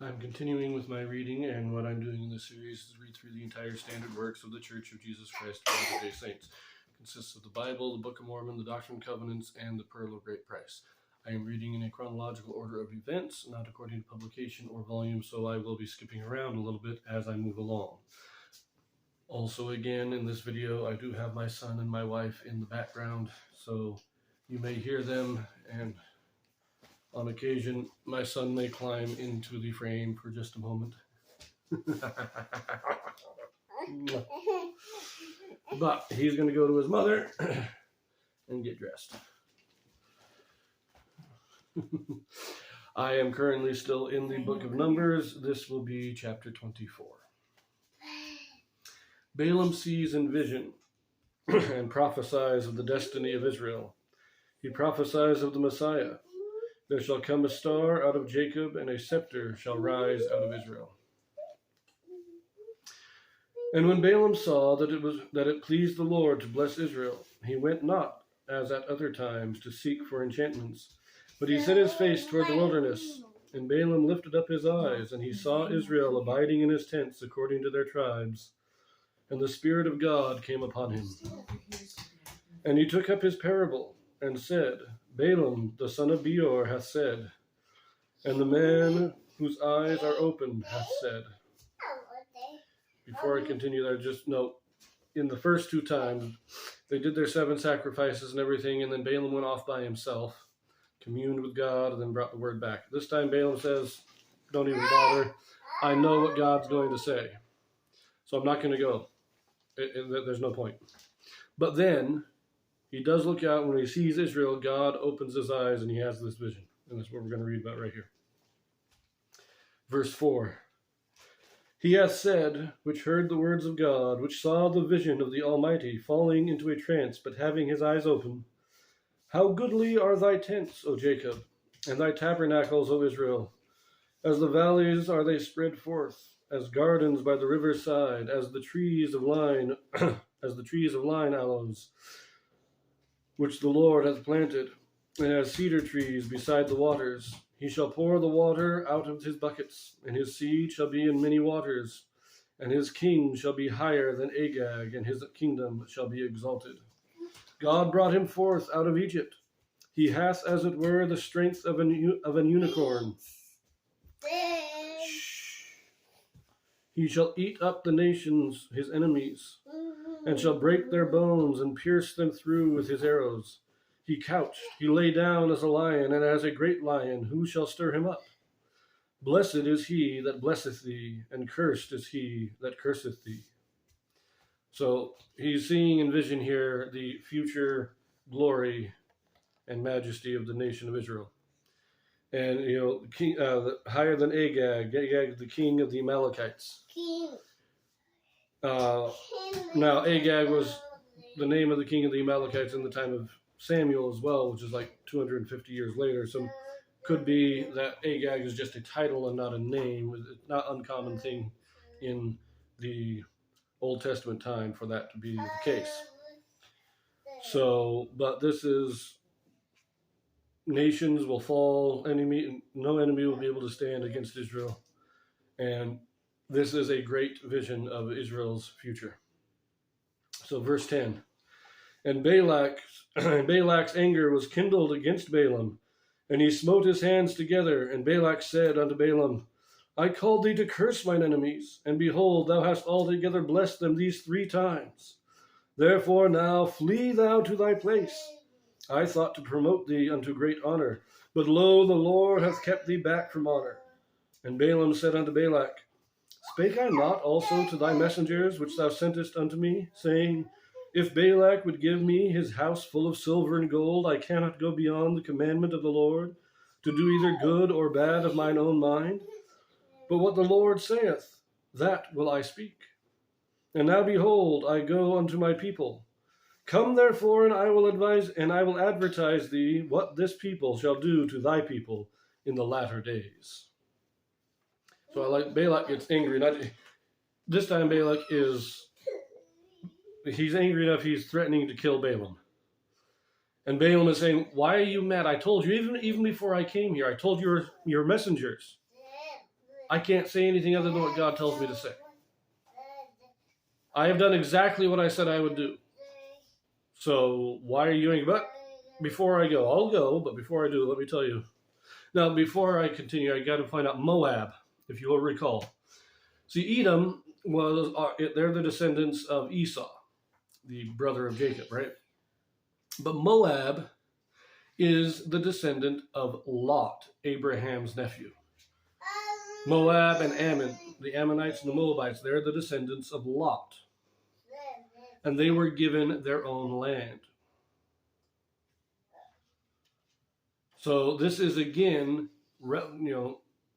I'm continuing with my reading, and what I'm doing in this series is read through the entire standard works of the Church of Jesus Christ of Latter-day Saints. It consists of the Bible, the Book of Mormon, the Doctrine and Covenants, and the Pearl of Great Price. I am reading in a chronological order of events, not according to publication or volume, so I will be skipping around a little bit as I move along. Also, again, in this video, I do have my son and my wife in the background, so you may hear them, and on occasion, my son may climb into the frame for just a moment. But he's going to go to his mother and get dressed. I am currently still in the book of Numbers. This will be chapter 24. Balaam sees in vision and prophesies of the destiny of Israel. He prophesies of the Messiah. There shall come a star out of Jacob, and a scepter shall rise out of Israel. And when Balaam saw that it pleased the Lord to bless Israel, he went not, as at other times, to seek for enchantments, but he set his face toward the wilderness. And Balaam lifted up his eyes, and he saw Israel abiding in his tents according to their tribes. And the Spirit of God came upon him. And he took up his parable, and said, Balaam, the son of Beor, hath said, and the man whose eyes are opened hath said. Before I continue there, just note, in the first two times, they did their 7 sacrifices and everything, and then Balaam went off by himself, communed with God, and then brought the word back. This time Balaam says, don't even bother. I know what God's going to say, so I'm not going to go. There's no point. But then he does look out. When he sees Israel, God opens his eyes and he has this vision. And that's what we're going to read about right here. Verse 4. He hath said, which heard the words of God, which saw the vision of the Almighty, falling into a trance, but having his eyes open, how goodly are thy tents, O Jacob, and thy tabernacles, O Israel. As the valleys are they spread forth, as gardens by the river's side, as the trees of line, aloes, which the Lord hath planted, and as cedar trees beside the waters. He shall pour the water out of his buckets, and his seed shall be in many waters, and his king shall be higher than Agag, and his kingdom shall be exalted. God brought him forth out of Egypt. He hath, as it were, the strength of an unicorn. He shall eat up the nations, his enemies, and shall break their bones and pierce them through with his arrows. He couched, he lay down as a lion, and as a great lion, who shall stir him up? Blessed is he that blesseth thee, and cursed is he that curseth thee. So he's seeing in vision here the future glory and majesty of the nation of Israel. And, the king, higher than Agag, the king of the Amalekites. Now, Agag was the name of the king of the Amalekites in the time of Samuel as well, which is like 250 years later. So could be that Agag is just a title and not a name. It's not an uncommon thing in the Old Testament time for that to be the case. So, but this is, nations will fall, no enemy will be able to stand against Israel. And this is a great vision of Israel's future. So verse 10. And Balak's anger was kindled against Balaam, and he smote his hands together. And Balak said unto Balaam, I called thee to curse mine enemies, and behold, thou hast altogether blessed them these 3 times. Therefore now flee thou to thy place. I thought to promote thee unto great honor, but lo, the Lord hath kept thee back from honor. And Balaam said unto Balak, Spake I not also to thy messengers which thou sentest unto me, saying, If Balak would give me his house full of silver and gold, I cannot go beyond the commandment of the Lord, to do either good or bad of mine own mind? But what the Lord saith, that will I speak. And now behold, I go unto my people. Come therefore, and I will advertise thee what this people shall do to thy people in the latter days. So I like Balak gets angry. This time Balak he's angry enough he's threatening to kill Balaam. And Balaam is saying, why are you mad? I told you, even before I came here, I told your messengers I can't say anything other than what God tells me to say. I have done exactly what I said I would do. So why are you doing? But before I go, I'll go, but before I do, let me tell you. Now, before I continue, I got to point out Moab, if you will recall. See, Edom they're the descendants of Esau, the brother of Jacob, right? But Moab is the descendant of Lot, Abraham's nephew. Moab and Ammon, the Ammonites and the Moabites, they're the descendants of Lot. And they were given their own land. So this is, again,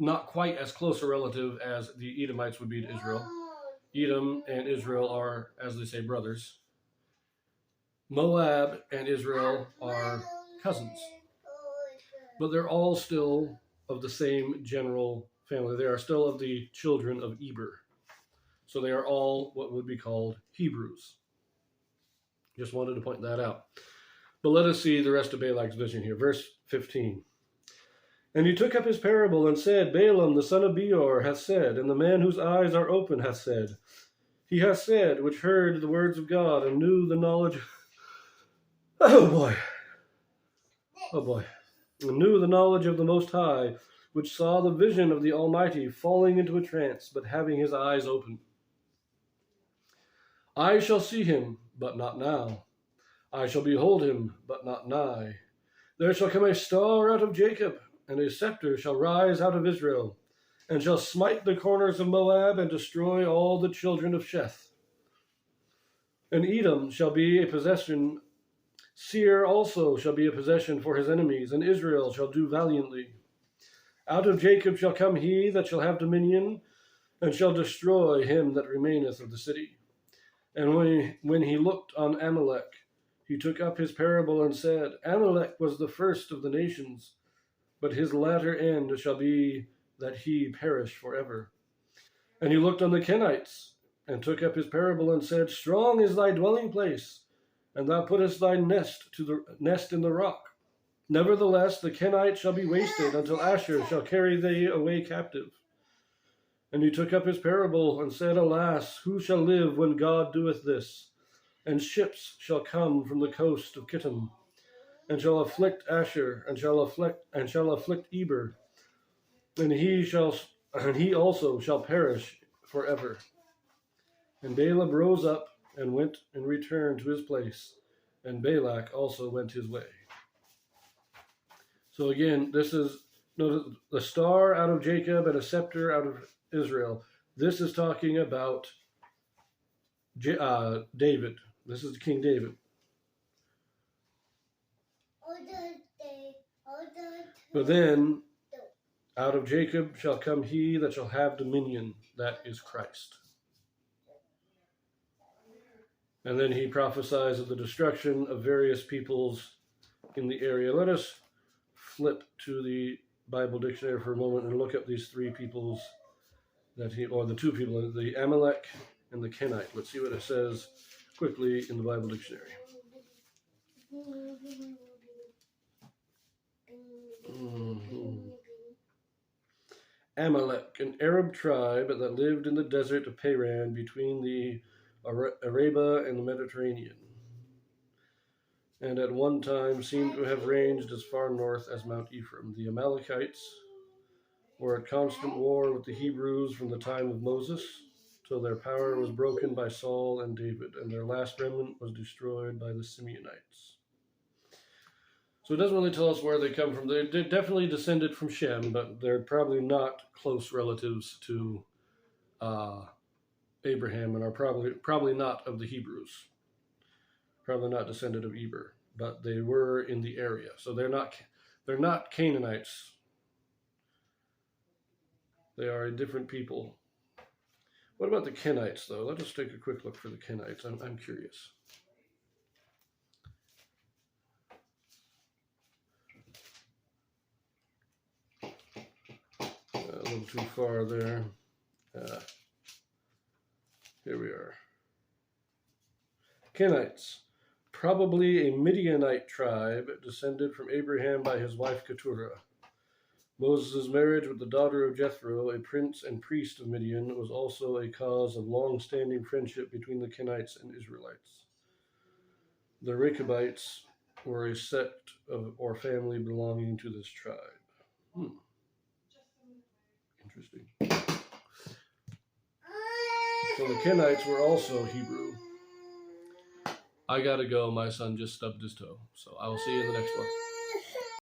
not quite as close a relative as the Edomites would be to Israel. Edom and Israel are, as they say, brothers. Moab and Israel are cousins. But they're all still of the same general family. They are still of the children of Eber. So they are all what would be called Hebrews. Just wanted to point that out. But let us see the rest of Balak's vision here. Verse 15. And he took up his parable and said, Balaam the son of Beor hath said, and the man whose eyes are open hath said, he hath said, which heard the words of God and knew the knowledge. Oh boy. And knew the knowledge of the Most High, which saw the vision of the Almighty falling into a trance, but having his eyes open. I shall see him, but not now. I shall behold him, but not nigh. There shall come a star out of Jacob, and a sceptre shall rise out of Israel, and shall smite the corners of Moab, and destroy all the children of Sheth. And Edom shall be a possession. Seir also shall be a possession for his enemies, and Israel shall do valiantly. Out of Jacob shall come he that shall have dominion, and shall destroy him that remaineth of the city. And when he looked on Amalek, he took up his parable and said, Amalek was the first of the nations, but his latter end shall be that he perish forever. And he looked on the Kenites, and took up his parable and said, Strong is thy dwelling place, and thou puttest thy nest in the rock. Nevertheless, the Kenites shall be wasted until Asher shall carry thee away captive. And he took up his parable and said, Alas, who shall live when God doeth this? And ships shall come from the coast of Kittim, and shall afflict Asher, and shall afflict Eber, and he also shall perish forever. And Balaam rose up and went and returned to his place, and Balak also went his way. So again, this is the star out of Jacob and a scepter out of Israel. This is talking about David. This is King David. But then, out of Jacob shall come he that shall have dominion, that is Christ. And then he prophesies of the destruction of various peoples in the area. Let us flip to the Bible dictionary for a moment and look up these three peoples or the two people, the Amalek and the Kenite. Let's see what it says quickly in the Bible dictionary. Amalek, an Arab tribe that lived in the desert of Paran between the Arabia and the Mediterranean, and at one time seemed to have ranged as far north as Mount Ephraim. The Amalekites were at constant war with the Hebrews from the time of Moses, till their power was broken by Saul and David, and their last remnant was destroyed by the Simeonites. So it doesn't really tell us where they come from. They're definitely descended from Shem, but they're probably not close relatives to Abraham, and are probably not of the Hebrews. Probably not descended of Eber, but they were in the area. So they're not Canaanites. They are a different people. What about the Kenites, though? Let us take a quick look for the Kenites. I'm curious. A little too far there. Here we are. Kenites, probably a Midianite tribe descended from Abraham by his wife Keturah. Moses' marriage with the daughter of Jethro, a prince and priest of Midian, was also a cause of long-standing friendship between the Kenites and Israelites. The Rechabites were a sect of or family belonging to this tribe. Interesting. So the Kenites were also Hebrew. I gotta go. My son just stubbed his toe. So I will see you in the next one.